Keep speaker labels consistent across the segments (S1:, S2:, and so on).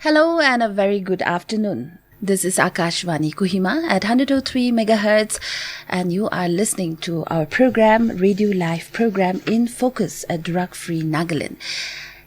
S1: Hello and a very good afternoon. This is Akashvani Kohima at 103 MHz and you are listening to our program, Radio Live program in Focus at Drug Free Nagaland.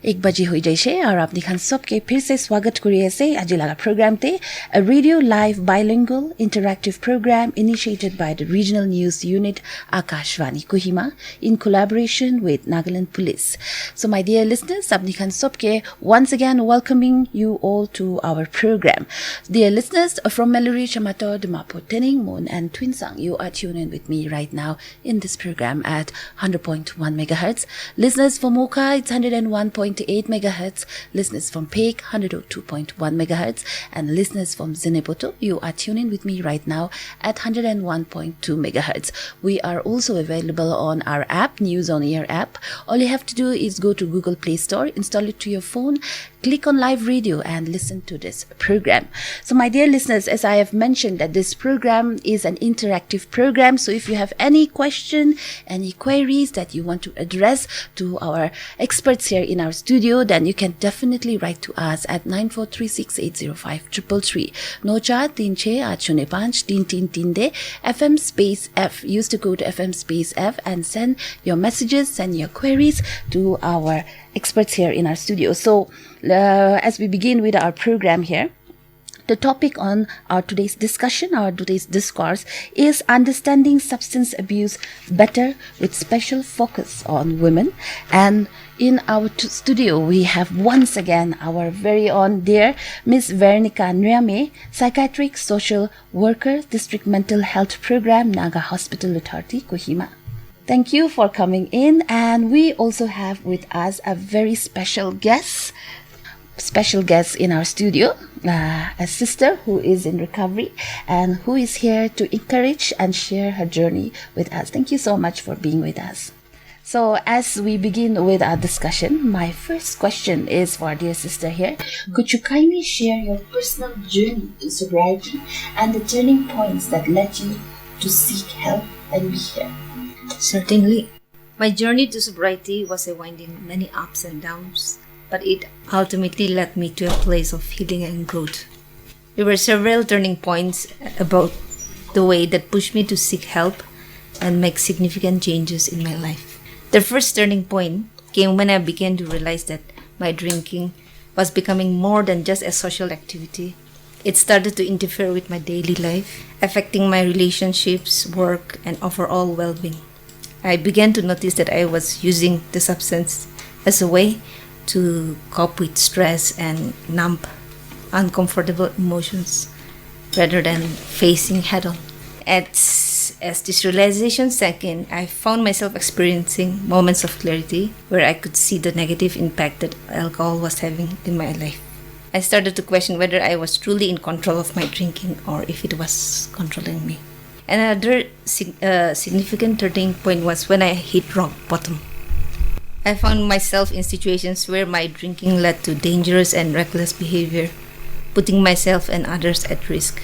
S1: 1 बजे हो जाइछे और आपनी खान सबके फिर से स्वागत करिए से आज लगा प्रोग्राम ते a radio live bilingual interactive program initiated by the regional news unit Akashvani Kohima in collaboration with Nagaland Police. So my dear listeners, आपनी खान सबके once again welcoming you all to our program. Dear listeners from Meluri, Chamato, Dimapo, Tening, Moon and Twinsang, you are tuned in with me right now in this program at 100.1 MHz. Listeners from Mocha, it's 101.8 MHz, listeners from Peck 102.1 MHz, and listeners from Zinepoto, you are tuning with me right now at 101.2 MHz. We are also available on our app, News on Air app. All you have to do is go to Google Play Store, install it to your phone, click on live radio and listen to this program. So my dear listeners, as I have mentioned that this program is an interactive program, so if you have any question, any queries that you want to address to our experts here in our studio, then you can definitely write to us at 9436805333. Nocha 36805333 FM space F. Use to go to FM space F and send your messages, send your queries to our experts here in our studio. So as we begin with our program here, the topic on our today's discussion, our today's discourse is understanding substance abuse better with special focus on women. And in our studio, we have once again our very own dear Miss Veronica Nriame, Psychiatric Social Worker, District Mental Health Program, Naga Hospital Authority, Kohima. Thank you for coming in. And we also have with us a very special guest in our studio, a sister who is in recovery and who is here to encourage and share her journey with us. Thank you so much for being with us. So as we begin with our discussion, my first question is for our dear sister here. Could you kindly share your personal journey to sobriety and the turning points that led you to seek help and be here?
S2: Certainly. My journey to sobriety was a winding many ups and downs, but it ultimately led me to a place of healing and growth. There were several turning points about the way that pushed me to seek help and make significant changes in my life. The first turning point came when I began to realize that my drinking was becoming more than just a social activity. It started to interfere with my daily life, affecting my relationships, work, and overall well-being. I began to notice that I was using the substance as a way to cope with stress and numb uncomfortable emotions rather than facing head-on. As this realization sank in, I found myself experiencing moments of clarity where I could see the negative impact that alcohol was having in my life. I started to question whether I was truly in control of my drinking or if it was controlling me. Another significant turning point was when I hit rock bottom. I found myself in situations where my drinking led to dangerous and reckless behavior, putting myself and others at risk.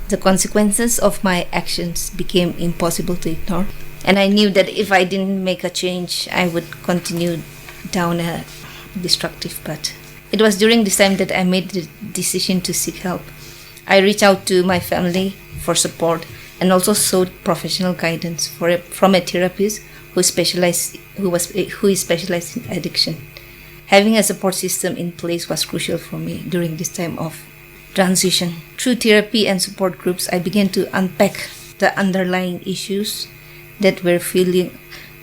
S2: The consequences of my actions became impossible to ignore, and I knew that if I didn't make a change, I would continue down a destructive path. It was during this time that I made the decision to seek help. I reached out to my family for support and also sought professional guidance from a therapist who is specialized in addiction. Having a support system in place was crucial for me during this time of transition. Through therapy and support groups, I began to unpack the underlying issues that were fueling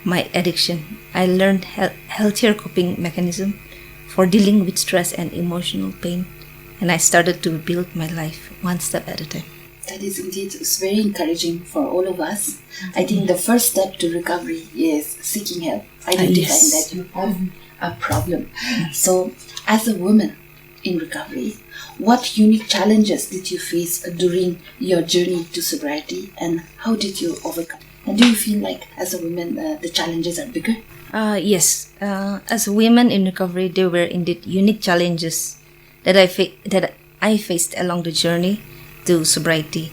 S2: my addiction. I learned healthier coping mechanisms for dealing with stress and emotional pain, and I started to rebuild my life one step at a time.
S1: That is indeed very encouraging for all of us. I think the first step to recovery is seeking help, identifying that you have a problem. So, as a woman in recovery, what unique challenges did you face during your journey to sobriety and how did you overcome? And do you feel like as a woman the challenges are bigger?
S2: Yes. As a woman in recovery, there were indeed unique challenges that I faced along the journey to sobriety.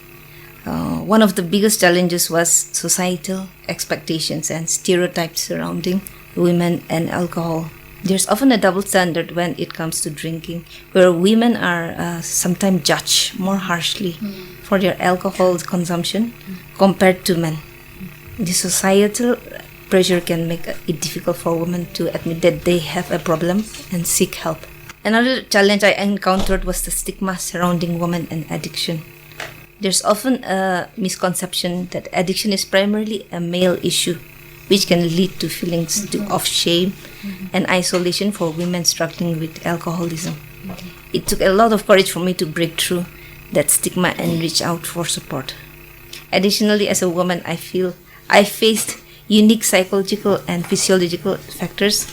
S2: One of the biggest challenges was societal expectations and stereotypes surrounding women and alcohol. There's often a double standard when it comes to drinking, where women are sometimes judged more harshly for their alcohol consumption compared to men. The societal pressure can make it difficult for women to admit that they have a problem and seek help. Another challenge I encountered was the stigma surrounding women and addiction. There's often a misconception that addiction is primarily a male issue, which can lead to feelings of shame and isolation for women struggling with alcoholism. It took a lot of courage for me to break through that stigma and reach out for support. Additionally, as a woman, I feel I faced unique psychological and physiological factors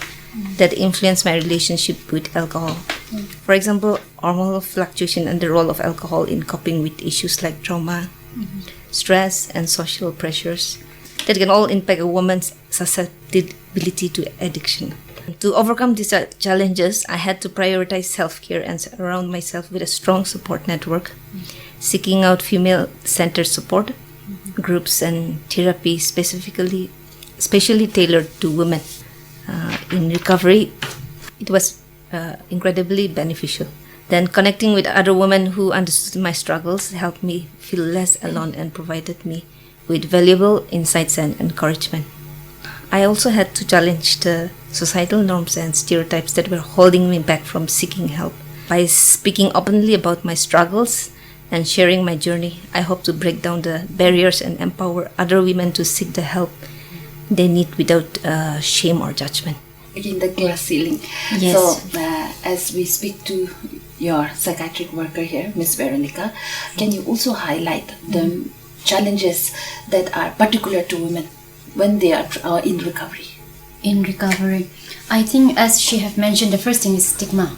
S2: that influence my relationship with alcohol. For example, hormonal fluctuation and the role of alcohol in coping with issues like trauma, stress, and social pressures that can all impact a woman's susceptibility to addiction. To overcome these challenges, I had to prioritize self-care and surround myself with a strong support network, seeking out female-centered support groups and therapy specially tailored to women. In recovery, it was incredibly beneficial. Then connecting with other women who understood my struggles helped me feel less alone and provided me with valuable insights and encouragement. I also had to challenge the societal norms and stereotypes that were holding me back from seeking help. By speaking openly about my struggles and sharing my journey, I hope to break down the barriers and empower other women to seek the help they need without shame or judgment.
S1: Again, the glass ceiling.
S2: Yes.
S1: So, as we speak to your psychiatric worker here, Miss Veronica, can you also highlight the challenges that are particular to women when they are in recovery?
S3: In recovery, I think as she have mentioned, the first thing is stigma.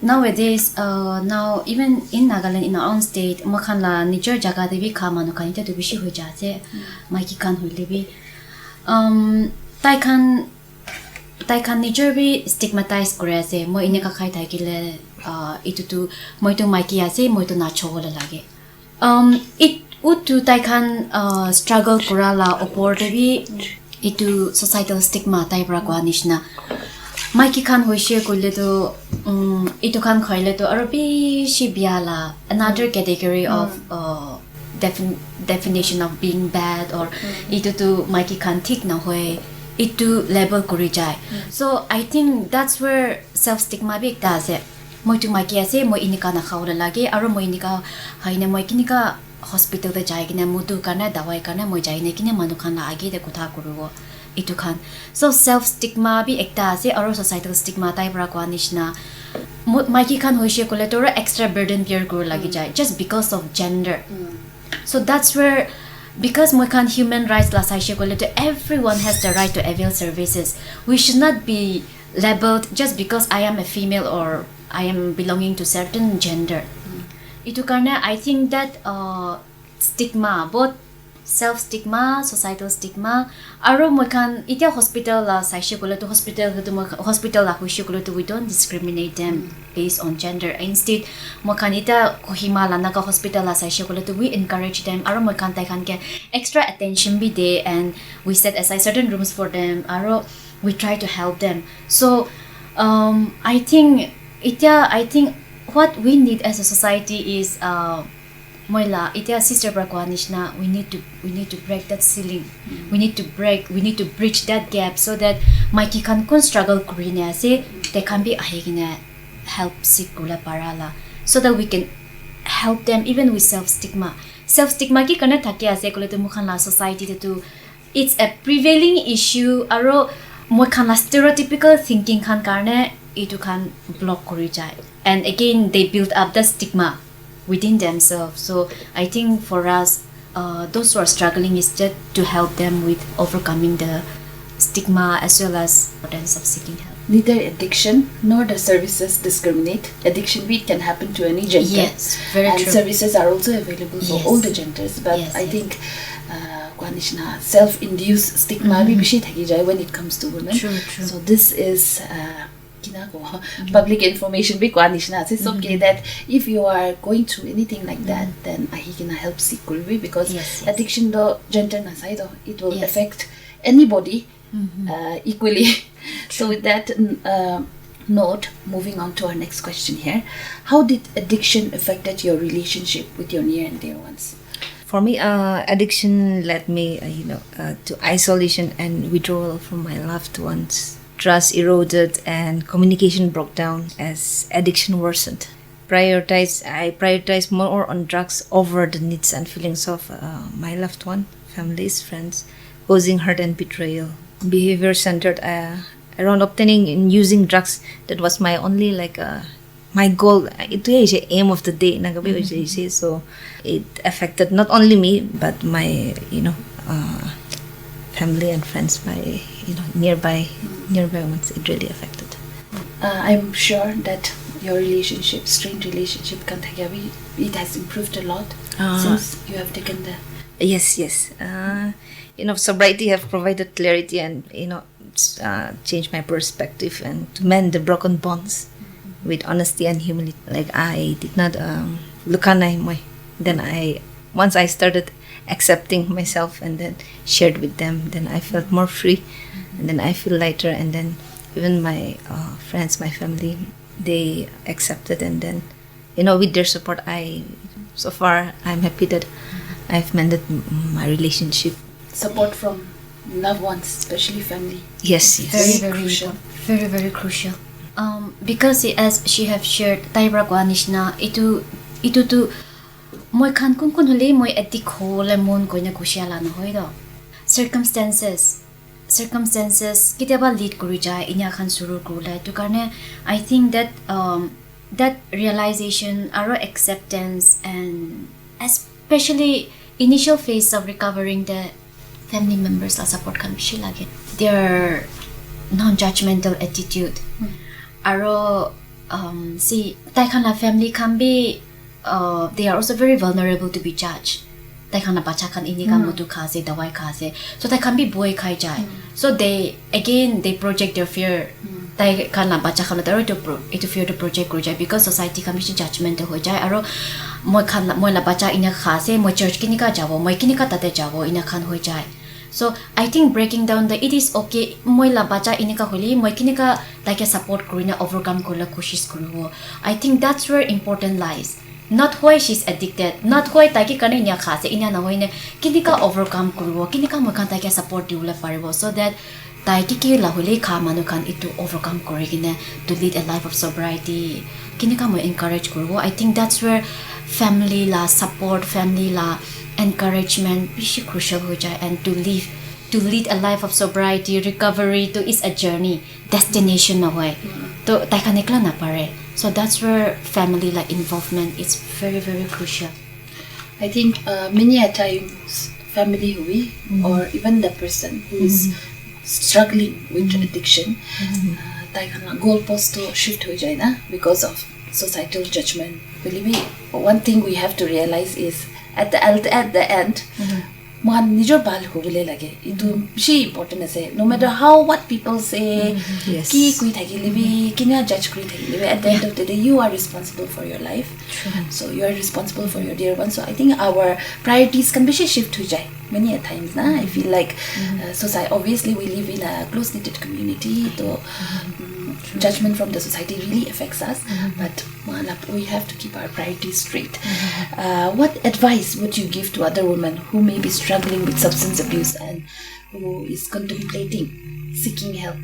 S3: Nowadays, now even in Nagaland, in our own state, makhanla nijar jaga devi kama no kanita to bishi hui jate, maiki kan hui lebi. Tai kan nijar bi stigmatized kore ase, mo ine ka khai thai kile itu tu mo itu maiki ase, mo itu nacho wala lage. It would to tai kan struggle kurala opor devi itu societal stigma tai pra kwa nishna. Maiki kan hoishe kulle to itu kan khaile to arabi shibiala another category of definition of being bad or itu to maiki kan thik na hoy itu label kuri jai. So I think that's where self stigma big does it. Moi tu maiki ase moi inika na khawla lage aro moi inika haina moi kinika hospital da jai kina mutu kana dawai kana moi jai ne kina manu khana age de kotha kurugo itu khan. So self stigma bi ekta ase aro societal stigma tai bra kwa nishna maiki khan hoishe kole tora extra burden bear kuru lagi jai just because of gender. So that's where because moi khan human rights la saishe kole to everyone has the right to avail services. We should not be labeled just because I am a female or I am belonging to certain gender. Itu karena I think that stigma, both self stigma, societal stigma, aro moi kan itia hospital la saishe kole to hospital la hoishe kole to we don't discriminate them based on gender. Instead moi kan ita Kohima la Naga hospital la saishe kole to we encourage them aro moi kan tai kan ke extra attention be there and we set aside certain rooms for them aro we try to help them. So I think what we need as a society is moila ita sister brakwanishna we need to break that ceiling. We need to bridge that gap so that maiki kan kon struggle kurina se they can be ahigina help seek kula parala so that we can help them even with self stigma ki kana thake ase kole to mukhan la society to it's a prevailing issue aro mukhan la stereotypical thinking khan karne itu kan block kori jai and again they build up the stigma within themselves. So I think for us those who are struggling is just to help them with overcoming the stigma as well as the importance of seeking help.
S1: Neither addiction nor the services discriminate. Addiction can happen to any gender.
S3: Yes, very
S1: and
S3: true.
S1: Services are also available for all the genders. But I think self-induced stigma when it comes to women.
S3: True.
S1: So this is public information it's okay that if you are going through anything like that then I can help seek because addiction do gender na side it will affect anybody equally. So with that note, moving on to our next question here. How did addiction affected your relationship with your near and dear ones?
S2: For me, addiction led me, to isolation and withdrawal from my loved ones. Trust eroded and communication broke down as addiction worsened. I prioritized more on drugs over the needs and feelings of my loved one, families, friends, causing hurt and betrayal. Behavior centered around obtaining and using drugs. That was my only my goal. Ito yung aim of the day. So it affected not only me but my family and friends, my nearby ones. It really affected.
S1: I'm sure that your relationship, strained relationship, it has improved a lot since you have taken the.
S2: Yes. Sobriety have provided clarity and changed my perspective and to mend the broken bonds with honesty and humility. Like I did not lukanay mo. Then once I started accepting myself and then shared with them, then I felt more free, and then I feel lighter. And then even my friends, my family, they accepted, and then with their support, so far I'm happy that I've mended my relationship.
S1: Support from loved ones, especially family.
S2: Yes.
S3: Very crucial. Very, very crucial. Because as she have shared, tayo gwanish na ito to moy kan kun huli moy addict ho lemon ko na kusyala na hoy do. Circumstances kita ba lead kuri jay inya kan surur kurulay to karne I think that that realization, our acceptance, and especially initial phase of recovering, the family members la support kan bishi lagi. Their non-judgmental attitude. Aro see tai kan la family can be they are also very vulnerable to be judged. Tai kan la bacha kan ini kan mutu khase dawai khase, so tai can be boy khai jai. So they project their fear. Tai kan la bacha kan la to fear to project kru jai because society kan bishi judgmental ho jai. Aro moi la bacha ina khase moi church kini ka jabo moi kini ka tate jabo ina kan ho jai. So I think breaking down the it is okay moi la bacha inika holi moi kinika like a support kurina overcome kurla koshish kuru. I think that's where important lies. Not why she's addicted, not why taki kane nya khase ina na hoine kinika overcome kuru kinika moi kan taki support diula paribo so that taiki ki la holi kha manu kan itu overcome korigine to lead a life of sobriety kinika moi encourage kuru. I think that's where family la support, family la encouragement is crucial ho jai, and to lead a life of sobriety, recovery to is a journey, destination na hoy to tai kanikla na pare. So that's where family like involvement is very, very crucial.
S1: I think many a times family hui or even the person who is struggling with addiction tai kana goalpost to shift ho jai na because of societal judgment. Believe me, one thing we have to realize is at the end man nijor bal ko bole lage itu she important ase. No matter what people say, ki kui thakile bi kina judge kuri thakile bi, at the end of the day you are responsible for your life. So you are responsible for your dear ones. So I think our priorities can be shift ho jai many a times na. I feel like society, obviously we live in a close knitted community, so judgment from the society really affects us, but we have to keep our priorities straight. What advice would you give to other women who may be struggling with substance abuse and who is contemplating seeking help?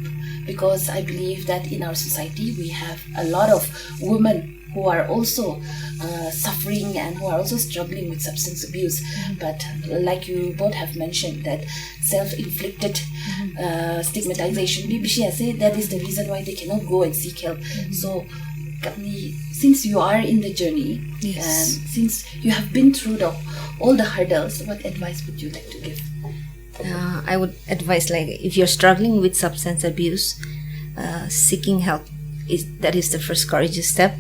S1: Because I believe that in our society we have a lot of women who are also suffering and who are also struggling with substance abuse, but like you both have mentioned, that self-inflicted stigmatization, that is the reason why they cannot go and seek help. So since you are in the journey, and since you have been through all the hurdles, what advice would you like to give?
S2: I would advise, like, if you're struggling with substance abuse, seeking help that is the first courageous step.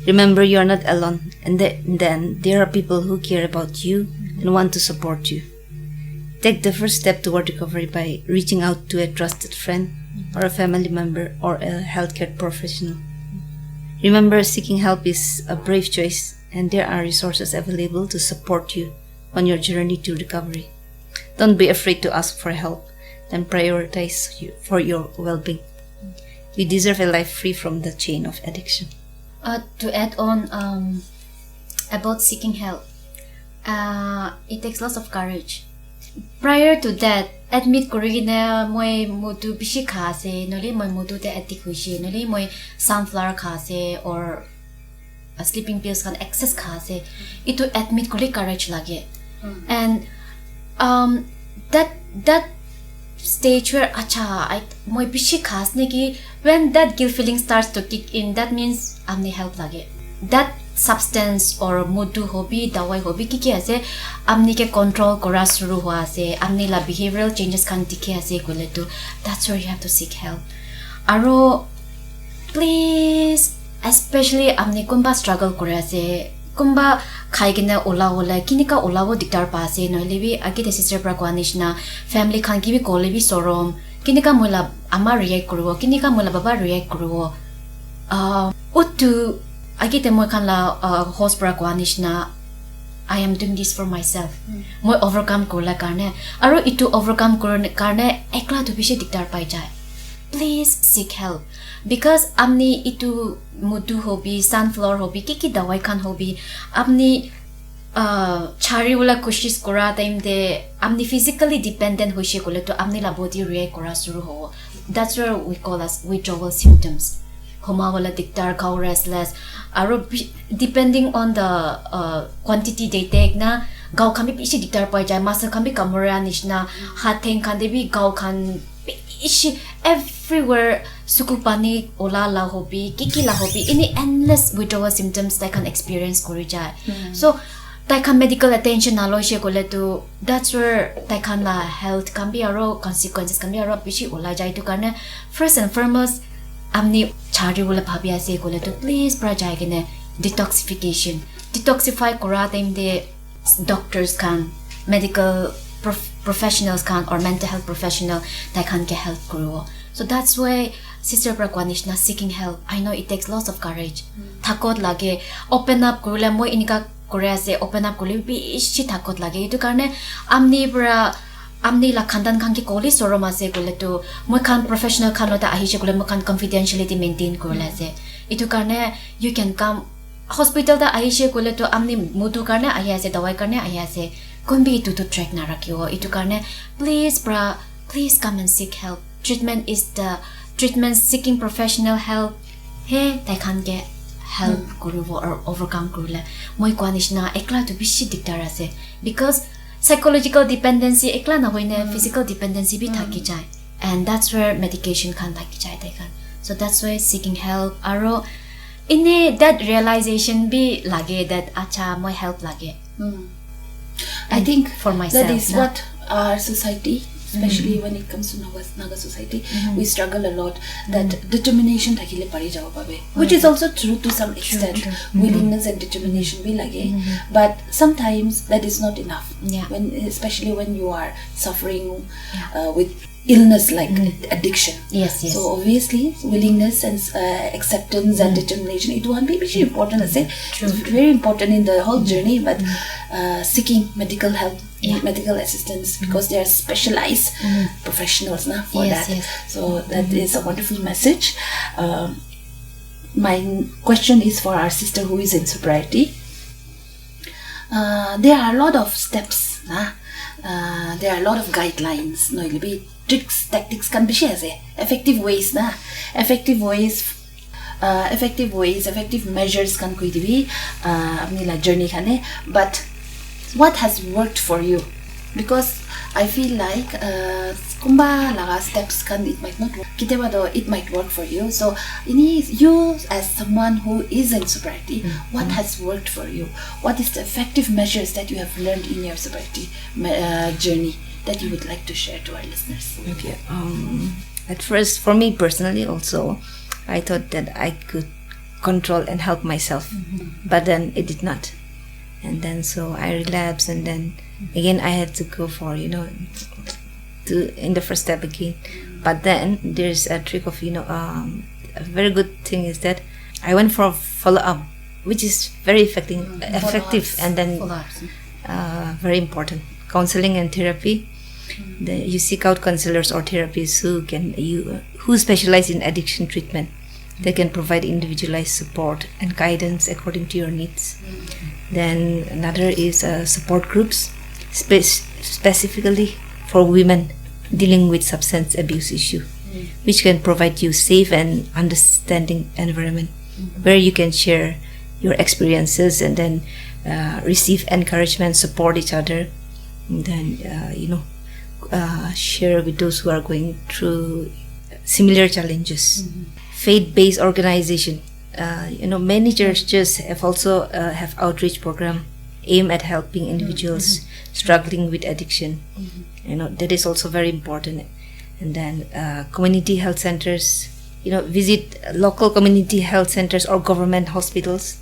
S2: Remember, you're not alone, and then there are people who care about you and want to support you. Take the first step toward recovery by reaching out to a trusted friend or a family member or a healthcare professional. Remember, seeking help is a brave choice, and there are resources available to support you on your journey to recovery. Don't be afraid to ask for help, then prioritize for your well-being. We deserve a life free from the chain of addiction.
S3: To add on about seeking help, it takes lots of courage. Prior to that, admit kori na moi mutu bishi khase, noli moi mutu te addict hoise, noli moi sunflower khase or sleeping pills kan excess khase. Ito admit kori courage lage. And that stage where moi bishi khas ne ki, when that guilt feeling starts to kick in, that means amne help lage. That substance or mudu hobby, dawai hobby ki ase, amni ke control kora shuru hua ase, amni la behavioral changes kan dikhe ase kole to, that's where you have to seek help. Aro please, especially amni kumba struggle kore ase, kumba khai kena ola kinika ola wo diktar pa ase, noile bi agi the sister pra kwanish na family khan ki bi kole bi sorom, kinika mola ama react kruwo, kinika mola baba react kruwo. Utu agi te moi khan la host pra kwanish na, I am doing this for myself. Moi overcome korla karne, aro itu overcome karne ekla to bishi diktar pai jai. Please seek help, because amni itu mudu hobby, sunflower hobby, kiki dawai khan hobby, amni chari wala kushish kora time de amni physically dependent hoishe kole to amni la body react kora shuru ho. That's where we call as withdrawal symptoms. Homa wala diktar, kau restless, aro depending on the quantity they take na, gau khan bi bishi diktar pai jai, muscle khan bi kamora nishna, hat theng khan de bi gau khan bishi everywhere, sukupani ola la hobi, kiki la hobi, any endless withdrawal symptoms they can experience kori jai. So they can medical attention na lo she kole to, that's where they can la health can be aro consequences can be aro bishi ola jai to karne. First and foremost, amni chari wala bhabi ase kole to, please pra jai kene detoxification, detoxify kora time de doctors can, medical professionals can, or mental health professional they can get help kuro. So that's why sister Prakwanishna seeking help. I know it takes lots of courage. Thakot lage, open up kurula moi inika kore ase, open up kurule bishi thakot lage. Itu karne amni la khandan khan ki koli sorom ase kole to moi khan professional khan lota ahishe kole moi khan confidentiality maintain kurla ase. Itu karne you can come hospital da ahishe kole to amni mudu karne ahi ase, dawai karne ahi ase. Kumbi itu to track na rakyo. Itu karne please come and seek help. Treatment is the treatment, seeking professional help. Hey, they can get help kuruvo or overcome kurula. Moi kwanish na ekla to bishi diktar ase, because psychological dependency ekla na hoine physical dependency bi thaki jai, and that's where medication can thaki jai they can. So that's why seeking help. Aro ine that realization bi lage that acha moi help lage.
S1: I think
S3: for myself
S1: that is what our society, especially when it comes to Naga society, we struggle a lot. That determination thakile pari jabo pabe, which is also true to some extent. Willingness and determination be lage, but sometimes that is not enough. When, especially when you are suffering with illness like addiction.
S3: Yes.
S1: So obviously willingness and acceptance and determination, it won't be very important. I say it's very important in the whole journey. But seeking medical help, medical assistance, because they are specialized professionals now for that. So that is a wonderful message. My question is for our sister who is in sobriety. There are a lot of steps. There are a lot of guidelines. No, it'll be tricks, tactics can be shared. Effective ways, effective measures can be apni journey khane. But what has worked for you? Because I feel like kumba laga steps can, it might not work. Kiteba do it might work for you. So you as someone who is in sobriety, what has worked for you? What is the effective measures that you have learned in your sobriety journey that you would like to share to our listeners?
S2: Okay. At first, for me personally also, I thought that I could control and help myself, but then it did not. And then so I relapsed, and then again I had to go for, in the first step again. But then there's a trick of, a very good thing is that I went for follow-up, which is very effective and then very important. Counseling and therapy. You seek out counselors or therapists who specialize in addiction treatment. They can provide individualized support and guidance according to your needs. Then another is support groups, specifically for women dealing with substance abuse issue, which can provide you safe and understanding environment where you can share your experiences and then receive encouragement, support each other, and then share with those who are going through similar challenges. Faith-based organization, many churches have also have outreach program aimed at helping individuals struggling with addiction. That is also very important. And then community health centers, visit local community health centers or government hospitals.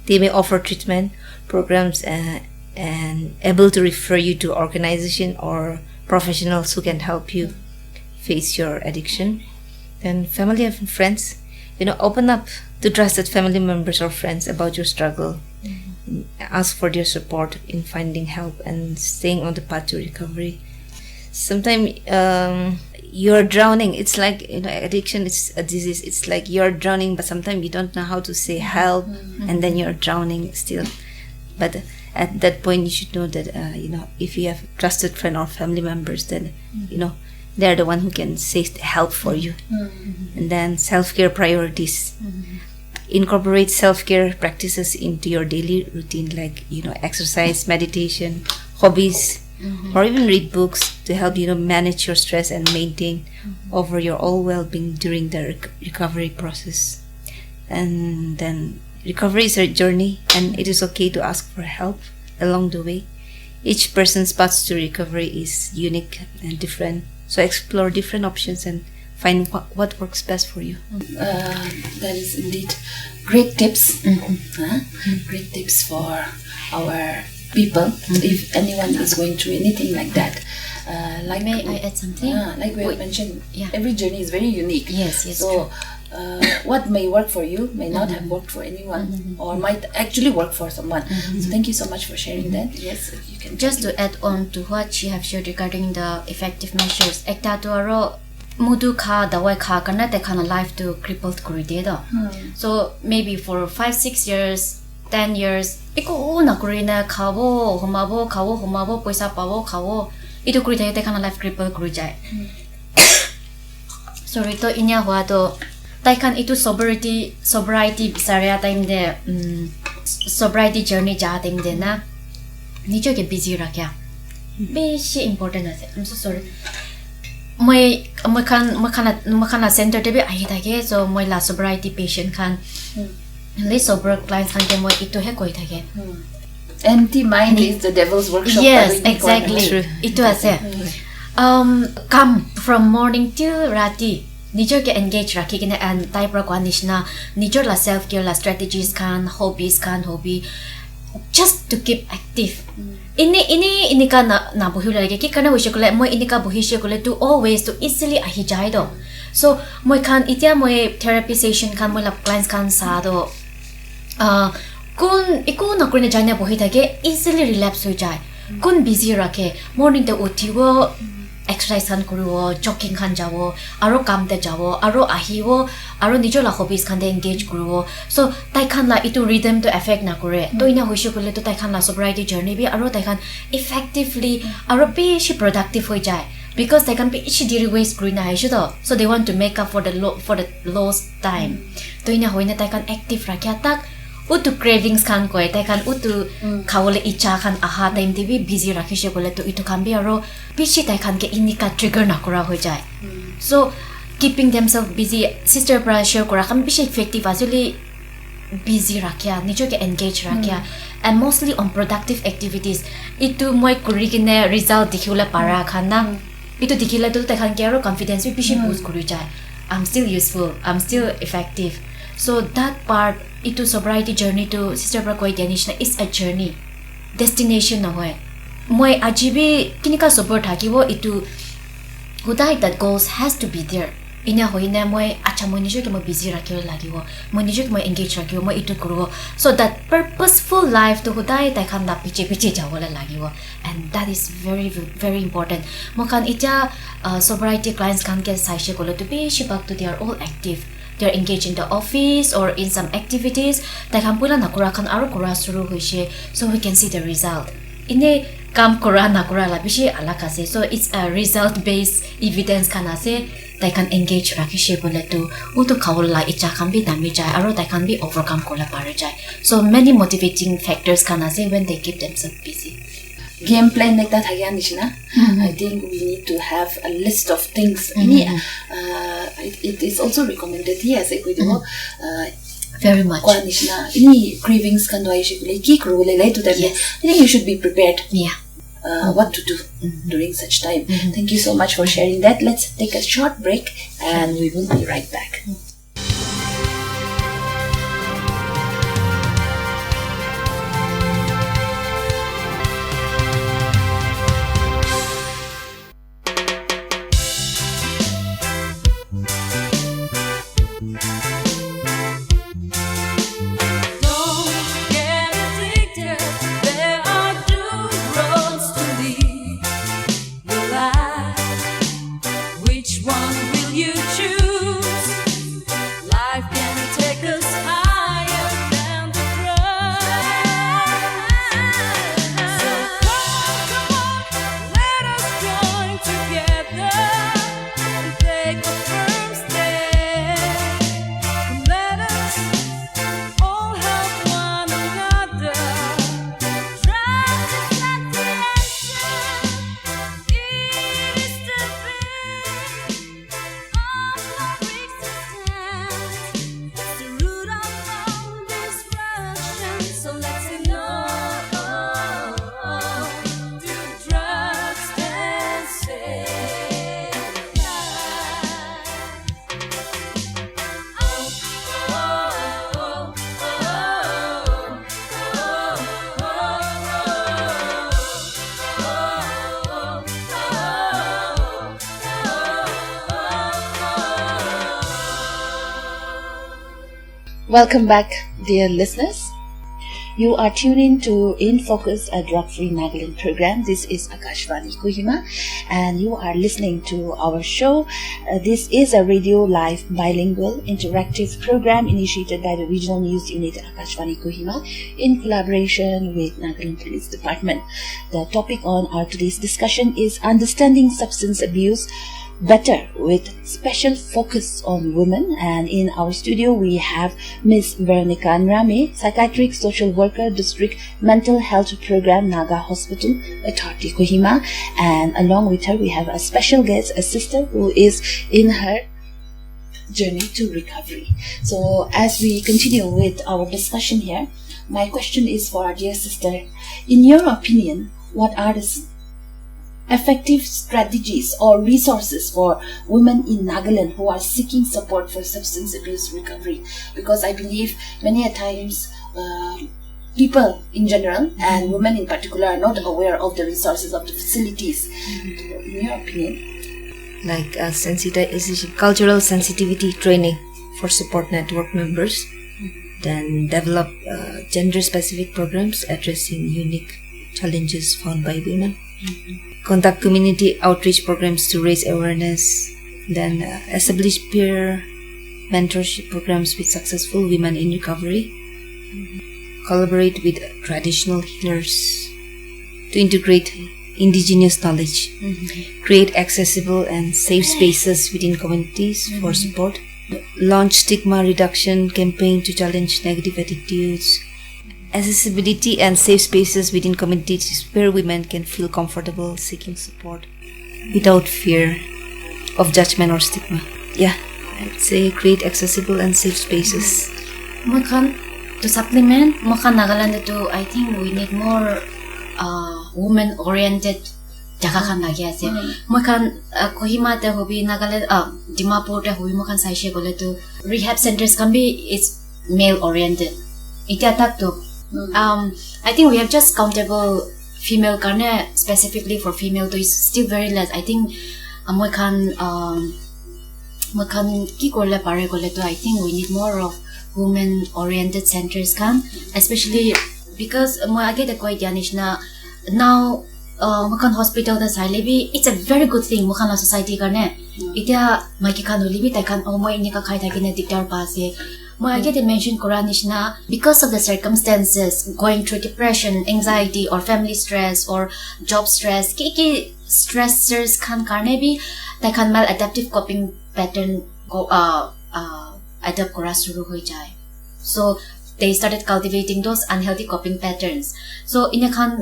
S2: They may offer treatment programs and able to refer you to organization or professionals who can help you face your addiction. Then family and friends, open up to trusted family members or friends about your struggle. Ask for their support in finding help and staying on the path to recovery. Sometimes you're drowning. It's like, addiction is a disease. It's like you're drowning, but sometimes you don't know how to say help, and then you're drowning still. But at that point, you should know that, if you have trusted friend or family members, then, they're the one who can say help for you. And then self-care priorities. Incorporate self-care practices into your daily routine, like, exercise, meditation, hobbies, or even read books to help manage your stress and maintain over your all well-being during the recovery process. And then recovery is a journey, and it is okay to ask for help along the way. Each person's path to recovery is unique and different, so explore different options and find what works best for you.
S1: That is indeed great tips. Great tips for our people. If anyone is going through anything like that,
S3: may I add something?
S1: Like we have mentioned, every journey is very unique.
S3: Yes.
S1: So what may work for you may not have worked for anyone, or might actually work for someone. So thank you so much for sharing that. Yes, you can.
S3: Just to add on to what she have shared regarding the effective measures, ekta to aro mudu kha dawai kha karna te khana life to crippled kuri de do. So maybe for 5-6 years, 10 years, iko na kuri na khabo humabo paisa pabo khabo itu kuri te khana life crippled kuri jai. Sorry to inya hua to taikan itu sobriety bisaria time de sobriety journey ja time de na nicho ke busy rakya beshi important ase. I'm so sorry. Moi khana center te be ahi thake, so moi la sobriety patient khan le sober clients khan ke moi itu he koi thake.
S1: Empty mind is the devil's workshop.
S3: Yes, exactly. Itu ase. Come from morning till rati nijor ke engage rakhi kina and type ra kwanishna nijor la self care la strategies kan hobbies kan hobby just to keep active. Ini ka na bohi lage ki kana hoise kole moi ini ka bohi she kole to always to easily ahi jai do. So moi kan itia moi therapy session kan moi la clients kan sa do kun iku na kurine jane bohi thake easily relapse ho jai. Kun busy rakhe morning te uthiwo exercise kan kuro, jogging kan jawo, aro kam te jawo, aro ahiwo, aro nijor la hobbies kan te engage kuro. So tai kan la itu rhythm to affect na kore. To ina hoisho kole to tai kan la sobriety journey bi aro tai kan effectively aro beshi productive hoi jai. Because they can be each diri waste green eye do. So they want to make up for the lost time. To ina hoina tai kan active rakya tak utu cravings kan koi tai kan utu khawole icha kan aha time tv busy rakhishe kole to itu kan bi aro pichi tai kan ke inika trigger na kora ho jai. So keeping themselves busy, sister pressure kora kan bishi effective actually busy rakya nicho ke engage rakya and mostly on productive activities. Itu moi kuri kine result dikhula para khana itu dikhila to tai kan ke aro confidence bi bishi boost kuri jai. I'm still useful, I'm still effective. So that part itu sobriety journey to sister bra koi dianishna is a journey, destination na hoy. Moi ajibi kinika sober thakibo itu hudai that goals has to be there. ina hoina moi acha moi nije ke moi busy rakhiyo lagibo moi nije ke moi engage rakhiyo moi itu kuro so that purposeful life to hodai tai khan la piche jawola lagibo and that is very very important mo khan ita sobriety clients kan ke saishe kolo to be shibak to they are all active. They're engaged in the office or in some activities. Tai khan pula nakura khan aro kura suru hoise so we can see the result. Ine kam kura nakura la bishi alak ase so it's a result based evidence kan ase tai khan engage rakhishe bole to uto khawol la icha khan bi dami jai aro tai khan bi overcome kola pare jai so many motivating factors kan ase when they keep themselves busy.
S1: Game plan like that again, Nishina. I think we need to have a list of things. It is also recommended here as a video.
S3: Very much.
S1: Nishina, any cravings can do I should like kick rule like to them. I think you should be prepared.
S3: Yeah.
S1: What to do during such time. Thank you so much for sharing that. Let's take a short break and we will be right back. Welcome back, dear listeners. You are tuning to In Focus, a Drug Free Nagaland program. This is Akashvani Kohima, and you are listening to our show. This is a radio live bilingual interactive program initiated by the Regional News Unit Akashvani Kohima in collaboration with Nagaland Police Department. The topic on our today's discussion is understanding substance abuse better with special focus on women, and in our studio we have Miss Veronica Nriame, Psychiatric Social Worker, District Mental Health Program, Naga Hospital Authority, Kohima, and along with her we have a special guest, a sister who is in her journey to recovery. So as we continue with our discussion here, my question is for our dear sister. In your opinion, what are the effective strategies or resources for women in Nagaland who are seeking support for substance abuse recovery? Because I believe many a times people in general and women in particular are not aware of the resources of the facilities. In your opinion?
S2: Like cultural sensitivity training for support network members, then develop gender-specific programs addressing unique challenges found by women. Conduct community outreach programs to raise awareness, then establish peer mentorship programs with successful women in recovery, collaborate with traditional healers to integrate indigenous knowledge, create accessible and safe spaces within communities for support, launch stigma reduction campaign to challenge negative attitudes, accessibility and safe spaces within communities where women can feel comfortable seeking support without fear of judgment or stigma. Yeah, I'd say create accessible and safe spaces.
S3: To supplement, Nagaland to I think we need more women-oriented jaga kan lagi ase. Kohima te hobi Nagaland Dimapur te hobi saishe gole to rehab centers can be is male-oriented. Ita tak to I think we have just countable female karne specifically for female to is still very less. I think Makan ki korle pare korle to I think we need more of women oriented centers kan, especially because mo age de koi janish na now makan hospital da sai lebi it's a very good thing makan la society karne itia maiki kan libi tai kan mo ini ka khai thakine diktar pa se mo age de mention koranish na because of the circumstances going through depression, anxiety or family stress or job stress ki stressors kan karne bi tai kan maladaptive coping pattern go adapt kora shuru hoi jai. So they started cultivating those unhealthy coping patterns. So in a kan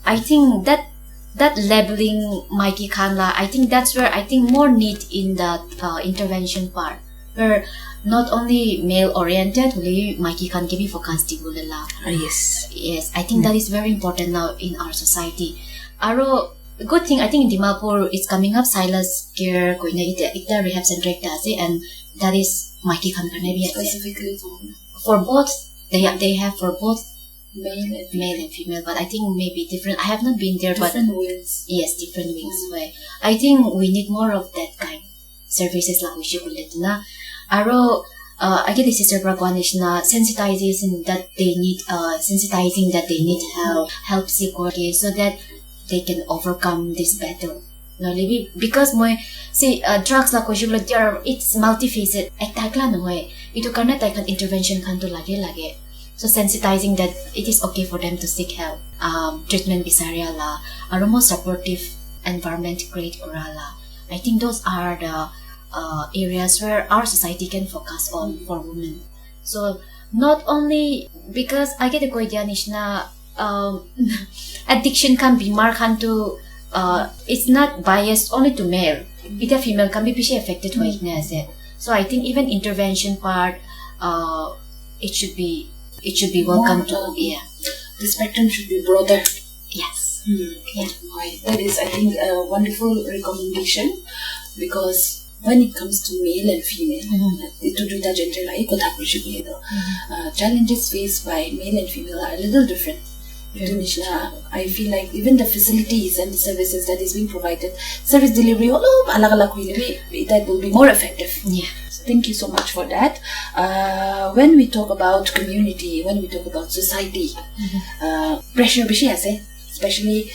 S3: I think that labeling Mikey Kanla, I think that's where I think more need in the intervention part, where not only male oriented, Mikey can give focus tigulala. Yes, I think that is very important now in our society. Aro good thing I think in Dimapur it's coming up Silas care going ita rehab center and that is Mikey can
S1: Specifically
S3: for both they have for both
S1: male
S3: and female, but I think maybe different. I have not been there,
S1: different
S3: but
S1: wings.
S3: yes, different wings. Where I think we need more of that kind services like we should na. Aro, I get the sister Bragwanish na sensitizing that they need help seek work so that they can overcome this battle. No, because my see drugs like it's multifaceted. Ito karena tayo intervention kanto lagi. So sensitizing that it is okay for them to seek help. Treatment bisarya la, or more supportive environment create orala. I think those are the areas where our society can focus on for women. So not only because I get the idea na addiction can be marked to it's not biased only to male. Ita female can be affected weakness. So I think even intervention part it should be welcome to
S1: The spectrum should be broader.
S3: Yes.
S1: Yeah. That is, I think, a wonderful recommendation because when it comes to male and female, to do the gender challenges faced by male and female are a little different. I feel like even the facilities and the services that is being provided, service delivery, that will be more effective.
S3: Yeah.
S1: So thank you so much for that. When we talk about community, when we talk about society, pressure, especially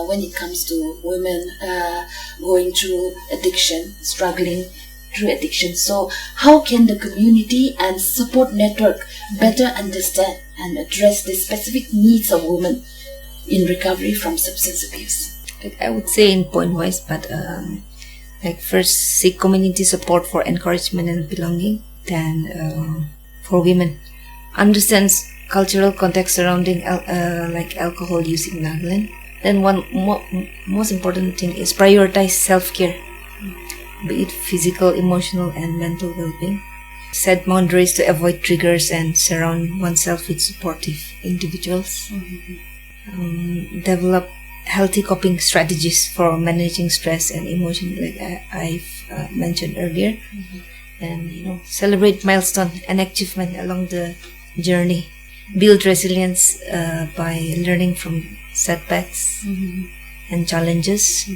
S1: when it comes to women going through addiction, struggling through addiction. So how can the community and support network better understand and address the specific needs of women in recovery from substance abuse?
S2: I would say in point wise, but like first seek community support for encouragement and belonging. Then for women, understands cultural context surrounding like alcohol use in Nagaland. Then one most important thing is prioritize self-care, be it physical, emotional, and mental well-being. Set boundaries to avoid triggers and surround oneself with supportive individuals. Develop healthy coping strategies for managing stress and emotion, like I've mentioned earlier. And celebrate milestone and achievement along the journey. Build resilience by learning from setbacks and challenges.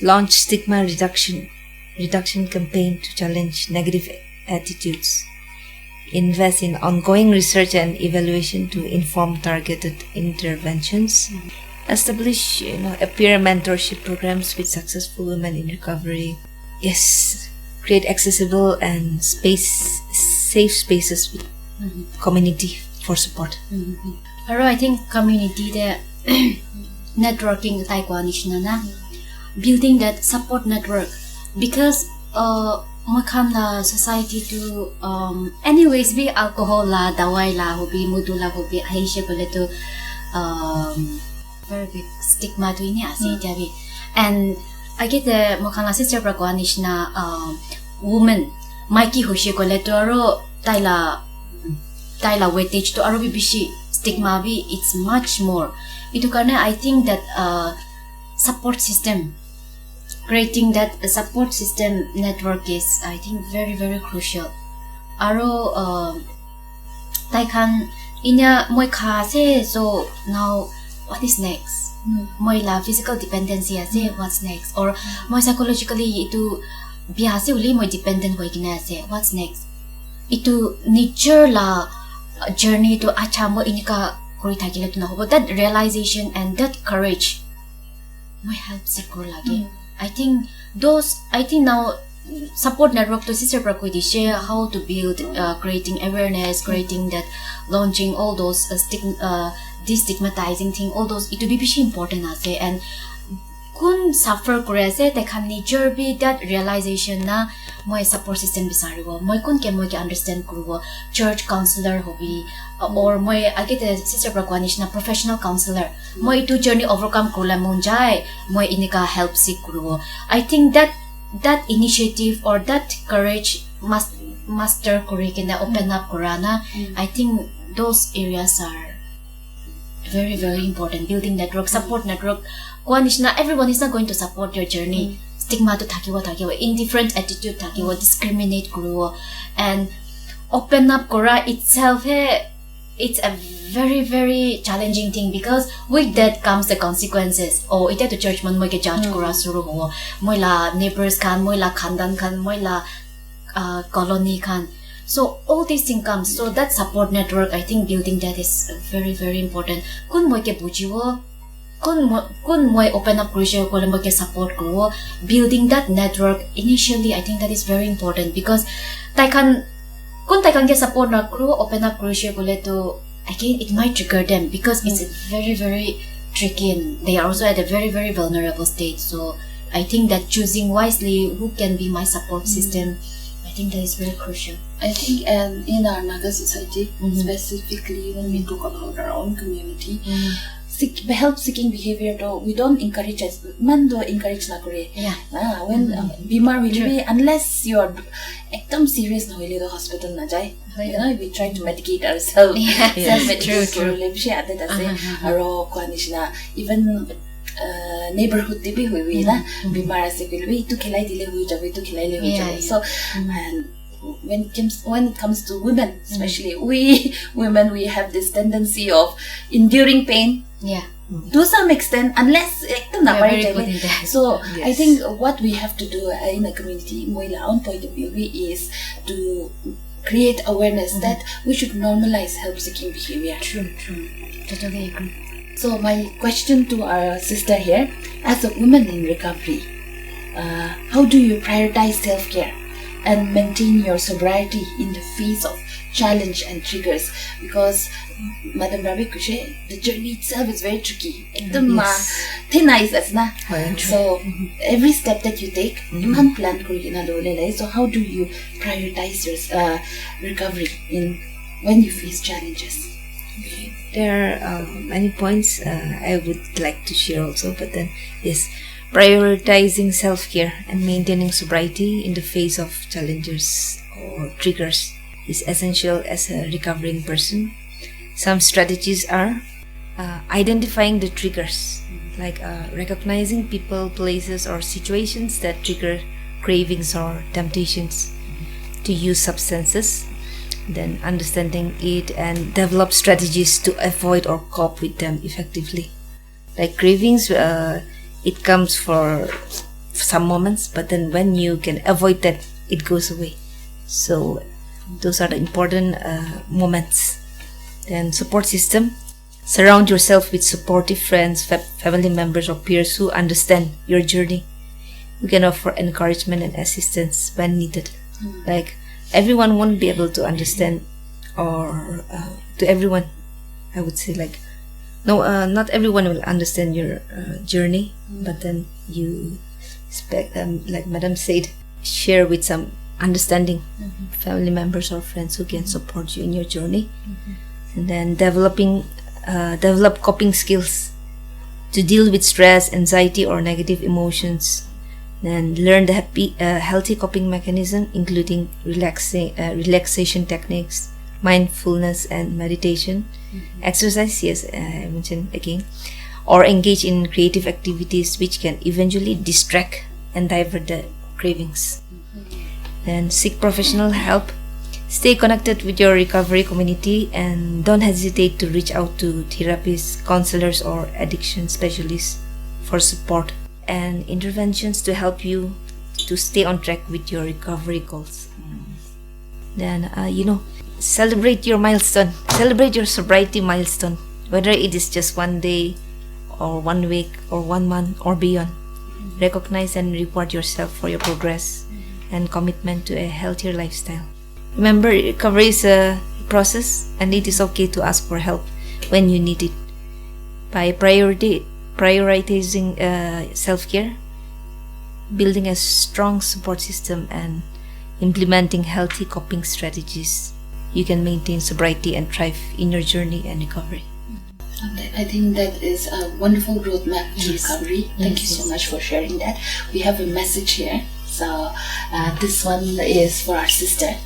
S2: Launch stigma reduction campaign to challenge negative attitudes. Invest in ongoing research and evaluation to inform targeted interventions. Establish a peer mentorship programs with successful women in recovery. Yes, create accessible and safe spaces with community for support.
S3: Pero I think community the networking na building that support network because makam society to anyways be alcohol la dawai la hobi mudu la hobi ahisha to very big stigma to ini asi and I get the makam sister Bragwanish na woman Mikey hoshi to aro taila weightage to aro bishi stigma bi it's much more itu karena I think that support system, creating that support system network is I think very very crucial. Aro tai kan inya moi kha se so now what is next? moi la physical dependency ase what's next or moi psychologically itu bia ase uli moi dependent hoi kina ase what's next itu nature la journey to acha mo inika kori thakile tu na hobo that realization and that courage moi help secure lagi I think now support network to sister prakoi share how to build creating awareness creating that launching all those destigmatizing thing all those it will be important ase and kun suffer kore ase they can nature be that realization na moi support system bisaribo moi ke understand kurubo church counselor hobi or moi agite sister prakwanish na professional counselor moi to journey overcome kurla monjai moi inika help seek kurubo I think that initiative or that courage must master kurikina open up kurana I think those areas are very very important building network support network everyone is not going to support your journey stigma to thakiwa indifferent attitude thakiwa discriminate kuruwa and open up kora itself it's a very very challenging thing because with that comes the consequences ita to church man moi ke judge kora suru ho moi la neighbors kan moi la khandan kan moi la colony kan so all these things comes so that support network I think building that is very very important kun moi ke bujiwo kun moi open up crucial ko moi ke support ko building that network initially I think that is very important because tai kan get support na crew open up crucial ko to again it might trigger them because it's very very tricky and they are also at a very very vulnerable state so I think that choosing wisely who can be my support system I think that is very crucial.
S1: I think in our Naga society specifically when we talk about our own community help seeking behavior though we don't encourage us man do encourage na kore when bimar will be unless you are ekdam serious na hoile the hospital na jai we try to medicate ourselves self medicate true lebshi adat ase aro kwanishna even neighborhood te bhi hoi na bimar ase kile itu khilai dile hui jabe itu khilai le hui jabe so and when it comes to women especially we women we have this tendency of enduring pain to some extent unless so yes. I think what we have to do in a community my own point of view is to create awareness that we should normalize help seeking behavior
S3: true totally agree
S1: so my question to our sister here as a woman in recovery how do you prioritize self-care and maintain your sobriety in the face of challenge and triggers because Madam Ravi Kushe the journey itself is very tricky thin ice as na so every step that you take you can't plan kurina dole so how do you prioritize your recovery in when you face challenges
S2: there are many points I would like to share also but then yes prioritizing self-care and maintaining sobriety in the face of challenges or triggers is essential as a recovering person. Some strategies are identifying the triggers, like recognizing people, places, or situations that trigger cravings or temptations to use substances, then understanding it and develop strategies to avoid or cope with them effectively. Like cravings, it comes for some moments, but then when you can avoid that, it goes away. So those are the important moments. Then support system. Surround yourself with supportive friends, family members or peers who understand your journey. You can offer encouragement and assistance when needed. Like everyone won't be able to understand or to everyone, I would say like no, not everyone will understand your journey, but then you expect like Madam said, share with some understanding family members or friends who can support you in your journey. And then develop coping skills to deal with stress, anxiety or negative emotions. Then learn the healthy coping mechanism, including relaxation techniques, mindfulness and meditation. Exercise, yes, I mentioned again, or engage in creative activities which can eventually distract and divert the cravings. Then seek professional help. Stay connected with your recovery community and don't hesitate to reach out to therapists, counselors, or addiction specialists for support and interventions to help you to stay on track with your recovery goals. Then, celebrate your milestone. Celebrate your sobriety milestone, whether it is just one day or 1 week or 1 month or beyond. Recognize and reward yourself for your progress and commitment to a healthier lifestyle. Remember, recovery is a process and it is okay to ask for help when you need it. By prioritizing self-care, building a strong support system, and implementing healthy coping strategies, you can maintain sobriety and thrive in your journey and recovery.
S1: I think that is a wonderful roadmap to recovery. Thank you so much for sharing that. We have a message here. So this one is for our sister.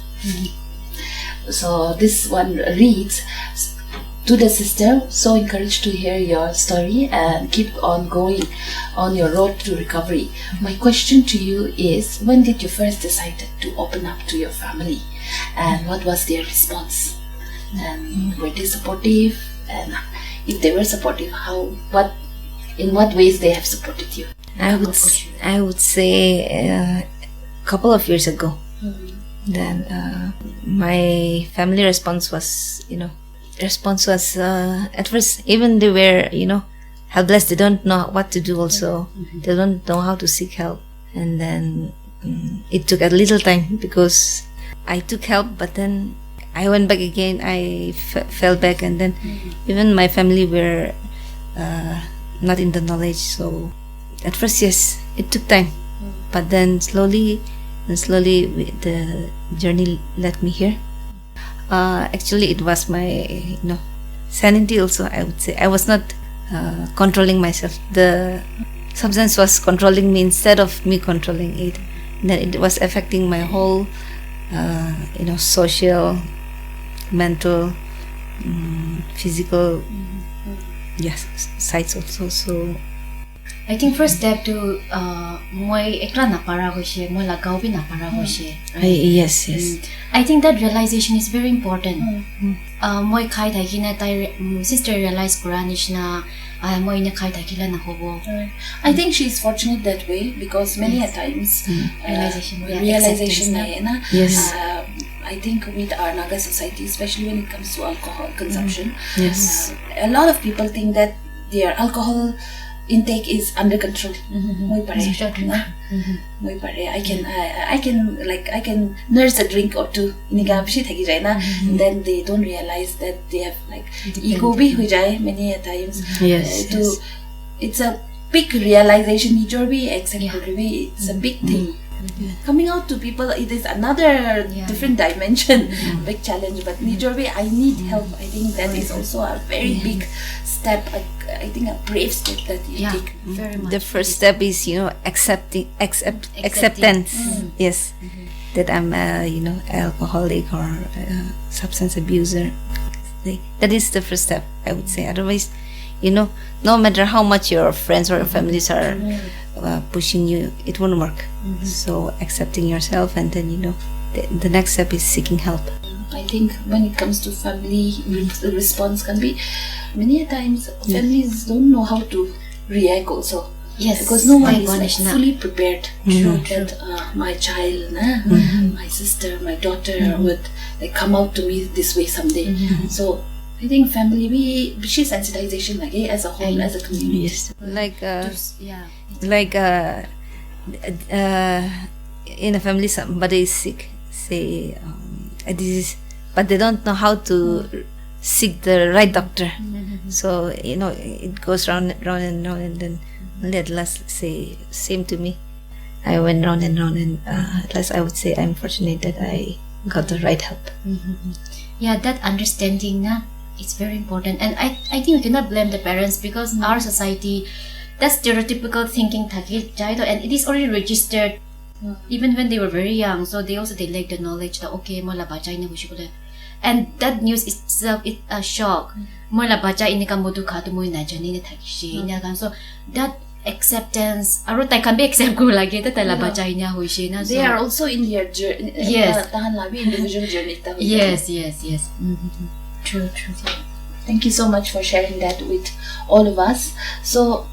S1: So this one reads, to the sister, so encouraged to hear your story and keep on going on your road to recovery. My question to you is, when did you first decide to open up to your family, and what was their response? And were they supportive? And if they were supportive, in what ways they have supported you?
S2: I would say a couple of years ago. Then my family response was, at first, even they were, helpless. They don't know what to do also. They don't know how to seek help. And then it took a little time because I took help, but then I went back again. I fell back, and then even my family were not in the knowledge. So at first, yes, it took time. But then slowly, the journey led me here. Actually, it was my sanity also. I would say I was not controlling myself. The substance was controlling me instead of me controlling it. Then it was affecting my whole social, mental, physical sides also. So
S3: I think first step to moi ekla na para hoise, moi lagaw bi na para hoise.
S2: Yes.
S3: I think that realization is very important. Moi khai thaki na tai sister realize Quranish na moi na khai thaki la na hobo.
S1: I think she is fortunate that way because many a times realization na.
S2: Yes.
S1: I think with our Naga society, especially when it comes to alcohol consumption,
S2: yes,
S1: a lot of people think that their alcohol intake is under control. I can nurse a drink or two. And then they don't realize that they have ego many a times.
S2: Yes.
S1: It's a big realization. It's a big thing. Coming out to people, it is another different dimension, big challenge. But Nijorbe, I need help. I think that is also a very big step. I think a brave step that you take.
S3: Very much.
S2: The first step is acceptance. Yes, that I'm alcoholic or substance abuser. That is the first step, I would say. Otherwise, no matter how much your friends or your families are pushing you, it won't work. So accepting yourself, and then the next step is seeking help.
S1: I think when it comes to family, the response can be many a times families don't know how to react also.
S3: Yes,
S1: because no one is fully prepared that my child, my sister, my daughter would come out to me this way someday. So I think family, we sensitization as a whole, as a community.
S2: Yes. In a family, somebody is sick, say disease, but they don't know how to seek the right doctor. So it goes round and round, and then at last, say same to me. I went round and round, and at last I would say I'm fortunate that I got the right help.
S3: Yeah, that understanding it's very important, and I think we cannot blame the parents because our society, that stereotypical thinking and it is already registered even when they were very young. So they lack the knowledge that okay, mo la bachai na bushikula, and that news itself is a shock. Mo la bachai ini kamudu khatu mo na jani na thakishi. So that acceptance aro tai kan be accept ko lagi ta tala bachai nya hoise na
S1: They are also in their journey.
S3: Yes.
S1: Tahan labi individual journey.
S3: yes.
S1: True. Thank you so much for sharing that with all of us. So,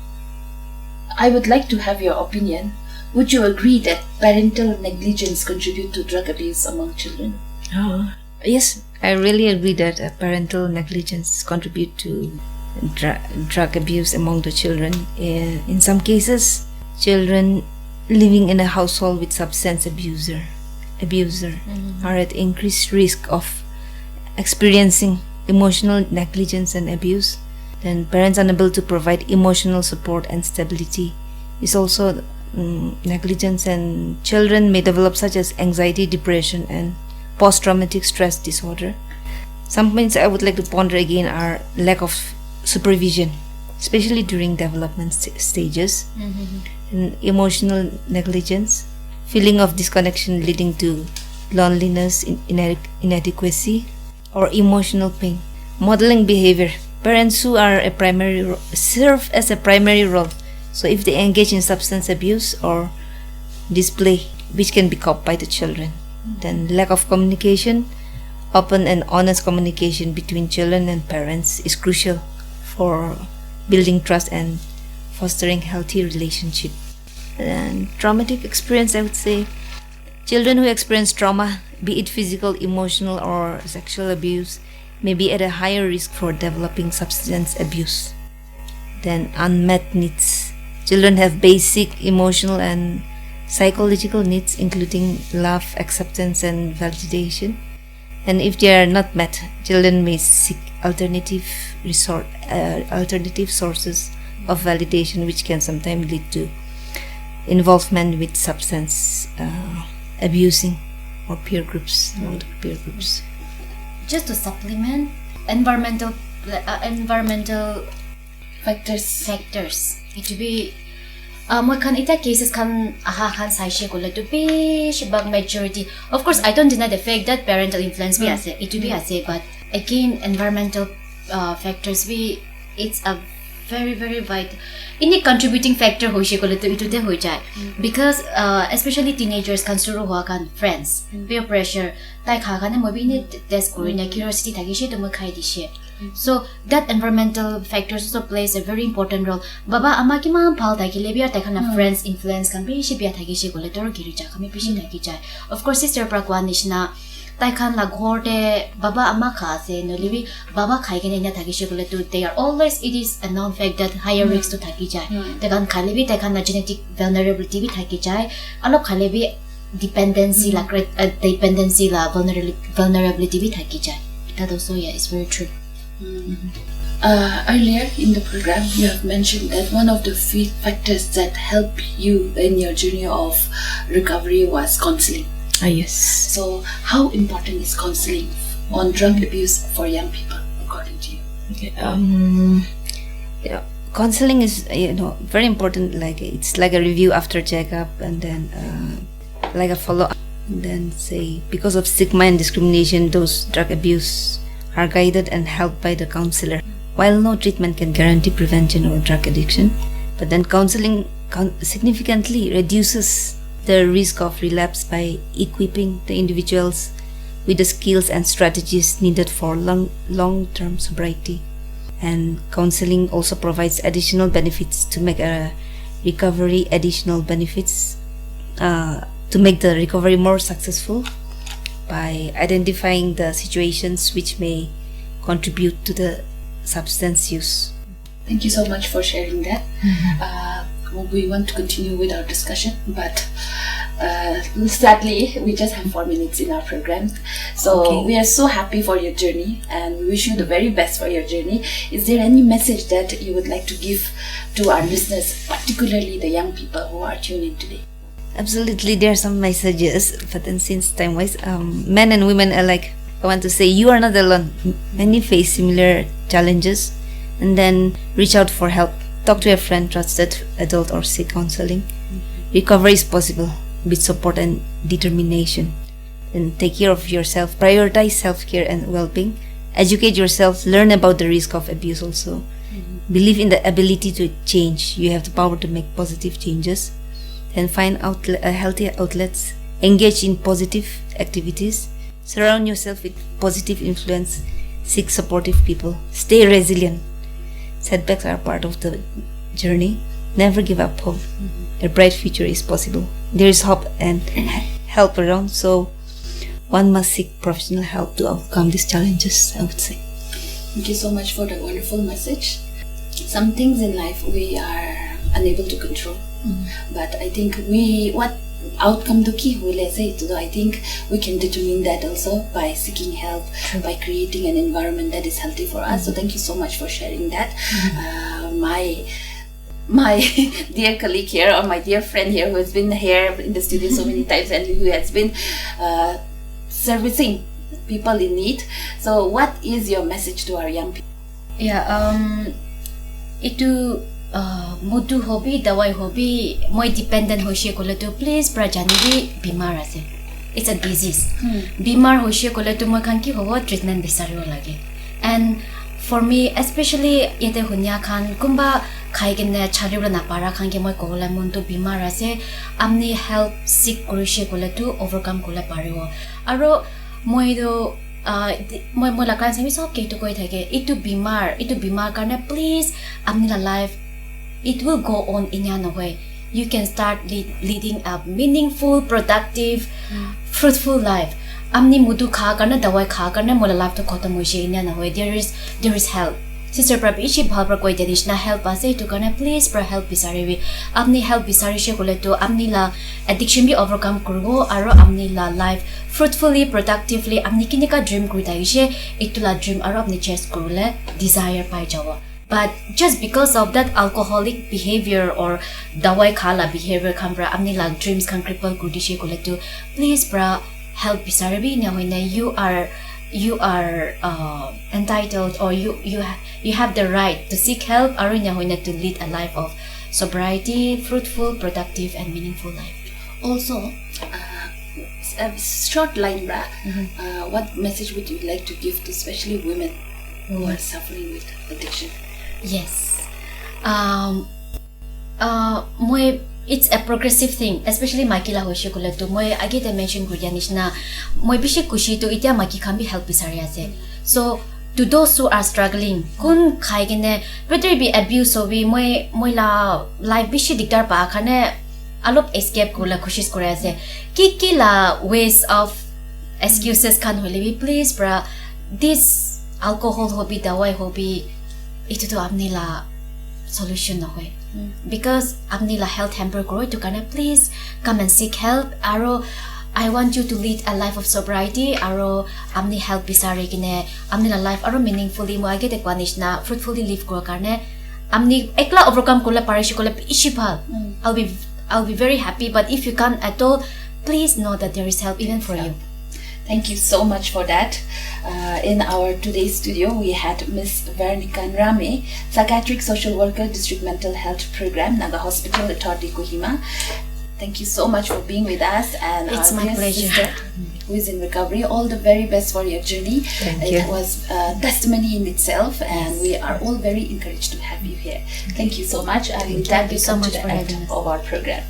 S1: I would like to have your opinion. Would you agree that parental negligence contribute to drug abuse among children?
S2: Yes, I really agree that parental negligence contribute to drug abuse among the children. In some cases, children living in a household with substance abuser are at increased risk of experiencing emotional negligence and abuse. Then parents unable to provide emotional support and stability is also negligence, and children may develop such as anxiety, depression, and post-traumatic stress disorder. Some points I would like to ponder again are lack of supervision, especially during development stages, and emotional negligence, feeling of disconnection leading to loneliness, inadequacy, or emotional pain. Modeling behavior. Parents who are serve as a primary role. So if they engage in substance abuse or display, which can be copied by the children. Then lack of communication. Open and honest communication between children and parents is crucial for building trust and fostering healthy relationship. And traumatic experience, I would say, children who experience trauma, be it physical, emotional, or sexual abuse, may be at a higher risk for developing substance abuse. Then unmet needs. Children have basic emotional and psychological needs, including love, acceptance, and validation. And if they are not met, children may seek alternative sources of validation, which can sometimes lead to involvement with substance abusing or peer groups.
S3: Just to supplement environmental factors it to be mo kan ita cases kan kan sai she ko to be shibag majority. Of course, I don't deny the fact that parental influence be as it to be as but again environmental factors be it's a very vital in a contributing factor ho she ko to itu de ho jai because especially teenagers kan suru ho kan friends peer pressure tai kha kan mo bi ni test ko na curiosity thagi she to mo khai di she. So that environmental factors also plays a very important role. Baba ama ki ma phal thagi le bia tai khana friends influence kan bi she bia thagi she ko le tor giri cha khami pishi thagi jai. Of course sister prakwan nishna tai khan la ghor de baba ama kha se no libi baba khai ke na thagi she ko le to they are always it is a known fact that higher risk to thagi jai. Tai khan khale bi tai khan na genetic vulnerability bi thagi jai. Alop khale bi dependency la vulnerability bi thagi jai. That also is very true.
S1: Earlier in the program, you have mentioned that one of the factors that help you in your journey of recovery was counseling.
S2: Yes.
S1: So, how important is counseling on drug abuse for young people, according to you?
S2: Okay. Counseling is very important. Like it's like a review after checkup, and then like a follow up. And then say because of stigma and discrimination, those drug abuse are guided and helped by the counselor. While no treatment can guarantee prevention or drug addiction, but then counseling significantly reduces the risk of relapse by equipping the individuals with the skills and strategies needed for long-term sobriety. And counseling also provides additional benefits to make to make the recovery more successful by identifying the situations which may contribute to the substance use.
S1: Thank you so much for sharing that. We want to continue with our discussion, but sadly, we just have 4 minutes in our program. So we are so happy for your journey, and we wish you the very best for your journey. Is there any message that you would like to give to our listeners, particularly the young people who are tuned in today?
S2: Absolutely, there are some messages, but then since time-wise, men and women alike, I want to say you are not alone. Many face similar challenges, and then reach out for help. Talk to a friend, trusted adult, or seek counseling. Recovery is possible with support and determination. And take care of yourself. Prioritize self-care and well-being. Educate yourself. Learn about the risk of abuse also. believe in the ability to change. You have the power to make positive changes. Then find healthy outlets. Engage in positive activities. Surround yourself with positive influence. Seek supportive people. Stay resilient. Setbacks are part of the journey. Never give up hope. A bright future is possible. There is hope and help around, so one must seek professional help to overcome these challenges, I would say.
S1: Thank you so much for the wonderful message. Some things in life we are unable to control, but I think what outcome to ki hule say to, I think we can determine that also by seeking help, by creating an environment that is healthy for us. So thank you so much for sharing that. My dear colleague here, or my dear friend here, who has been here in the studio so many times and who has been servicing people in need. So what is your message to our young people?
S3: Itu mudu hobi, dawai hobi, moi dependent hoishe kole to please prajani bimar ase. It's a disease. Bimar hoishe kole to moi khan ki hobo treatment bisaribo lage. And for me, especially yete hunya khan kumba khaigene charibra na para khan ke moi kola monto bimar ase, amni help seek korishe kole to overcome kole paribo. Aro moi do moi la kan semi sob ke to koi thake itu bimar karne please amni la life it will go on in your way. You can start leading a meaningful, productive, fruitful life. Amni mudu kha karne dawai kha karne mola life to khotam hoise in your way. There is help. Sister Prabhu ishi bhabra koi dedishna help ase to karne please pra help bisaribi. Amni help bisarishe kole to amni la addiction bi overcome kurbo aro amni la life fruitfully, productively amni kini ka dream kurita ishe itula dream aro amni chase kurule desire pai jawa. But just because of that alcoholic behavior or dawai khala behavior kambra amni la dreams can cripple kurdishe kole to please pra help bisaribi na hoina you are entitled or you have the right to seek help aro na hoina to lead a life of sobriety, fruitful, productive and meaningful life.
S1: Also, a short line, what message would you like to give to especially women who are suffering with addiction?
S3: Yes. It's a progressive thing, especially Makila Hoshi Kuletu. I get a mention Guryanishna. Moi bishi kushi to itia Maki can be help bisariase. So to those who are struggling, kun kaigene, whether it be abuse or we moi la life bishi diktar pa kane alop escape kula kushis korase. Kiki la ways of excuses can holibi please bra this alcohol hobby dawai hobby itu to amni la solution na hoy. Because amni la health hamper grow to kana please come and seek help aro I want you to lead a life of sobriety aro amni help bisari kine amni la life aro meaningfully mo age tekwanish na fruitfully live grow karne amni ekla overcome kola parish kola ishipal. I'll be very happy, but if you can't at all, please know that there is help even for you.
S1: Thank you so much for that. In our today's studio, we had Miss Veronica Nriame, Psychiatric Social Worker, District Mental Health Program, Naga Hospital, Authority, Kohima. Thank you so much for being with us. And
S3: it's
S1: our
S3: my pleasure.
S1: Sister, who is in recovery, all the very best for your journey.
S2: Thank you.
S1: It was a testimony in itself, and we are all very encouraged to have you here. Thank you so much. And with that, we come to the end of our program.